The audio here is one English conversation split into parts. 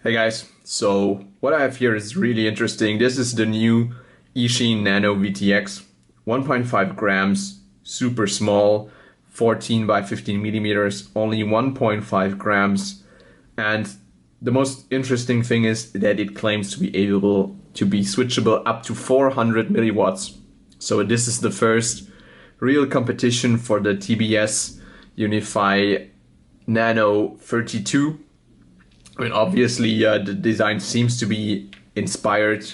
Hey guys, so what I have here is really interesting. This is the new Eachine Nano VTX, 1.5 grams, super small, 14 by 15 millimeters, only 1.5 grams. And the most interesting thing is that it claims to be able to be switchable up to 400 milliwatts. So this is the first real competition for the TBS Unify Nano 32. I mean, obviously, the design seems to be inspired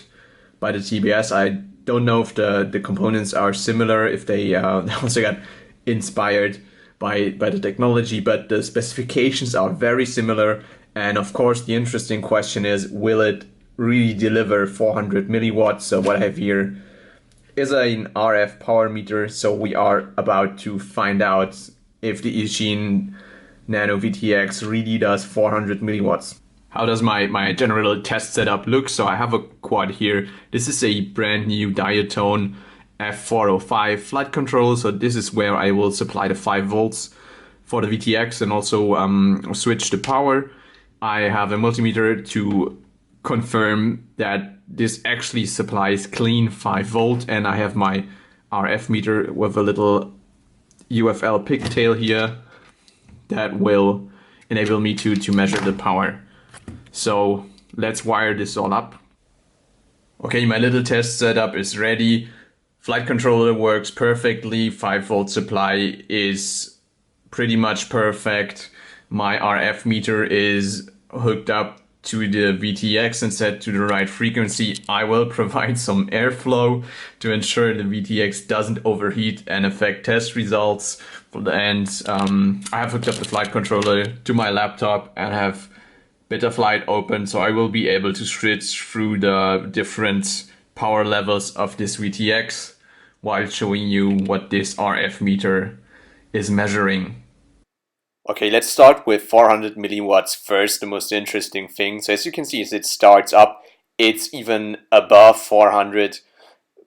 by the TBS. I don't know if the components are similar, if they also got inspired by the technology, but the specifications are very similar. And of course, the interesting question is, will it really deliver 400 milliwatts? So what I have here is an RF power meter. So we are about to find out if the Eachine Nano VTX really does 400 milliwatts. How does my general test setup look? So I have a quad here. This is a brand new diatone F405 flight control. So this is where I will supply the 5 volts for the VTX and also switch the power. I have a multimeter to confirm that this actually supplies clean 5 volt, and I have my RF meter with a little UFL pigtail here that will enable me to measure the power. So let's wire this all up. Okay, my little test setup is ready. Flight controller works perfectly. 5 volt supply is pretty much perfect. My RF meter is hooked up to the VTX and set to the right frequency. I will provide some airflow to ensure the VTX doesn't overheat and affect test results. And I have hooked up the flight controller to my laptop and have Betaflight open, so I will be able to switch through the different power levels of this VTX while showing you what this RF meter is measuring. Okay, let's start with 400 milliwatts first, the most interesting thing. So as you can see, as it starts up, it's even above 400,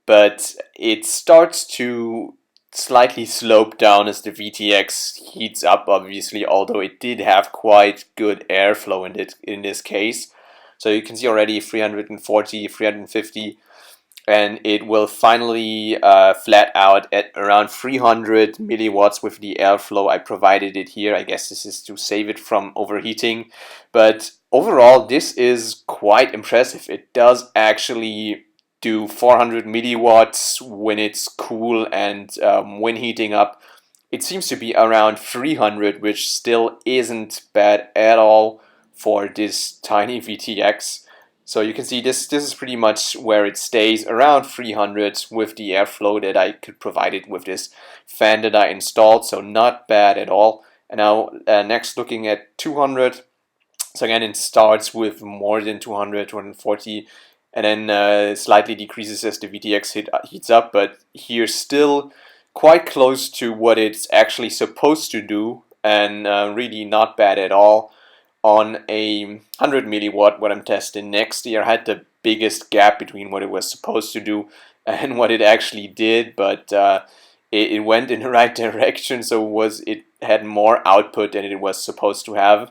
but it starts to slightly slope down as the VTX heats up, obviously, although it did have quite good airflow in this case. So you can see already 340, 350, and it will finally flat out at around 300 milliwatts with the airflow. I provided it here. I guess this is to save it from overheating, but overall this is quite impressive. It does actually do 400 milliwatts when it's cool, and when heating up it seems to be around 300, which still isn't bad at all for this tiny VTX. So you can see this is pretty much where it stays, around 300 with the airflow that I could provide it with this fan that I installed, so not bad at all. And now next looking at 200, so again it starts with more than 200, 240, and then slightly decreases as the VTX heats up, but here still quite close to what it's actually supposed to do, and really not bad at all. On a 100 milliwatt, what I'm testing next year, had the biggest gap between what it was supposed to do and what it actually did, but it went in the right direction, so it had more output than it was supposed to have.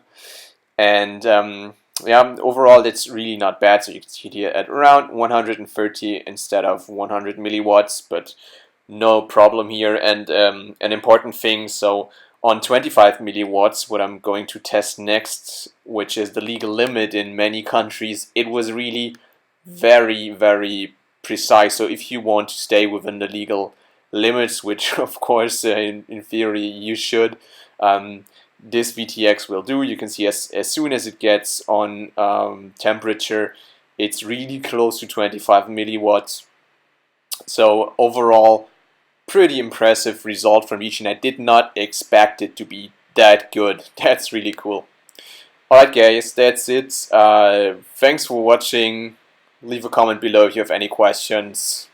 And yeah, overall that's really not bad. So you can see here at around 130 instead of 100 milliwatts, but no problem here. And an important thing, so on 25 milliwatts, what I'm going to test next, which is the legal limit in many countries, it was really very, very precise. So if you want to stay within the legal limits, which of course in theory you should, this VTX will do. You can see as soon as it gets on temperature, it's really close to 25 milliwatts. So overall, pretty impressive result from Eachine. I did not expect it to be that good. That's really cool. Alright guys, that's it. Thanks for watching. Leave a comment below if you have any questions.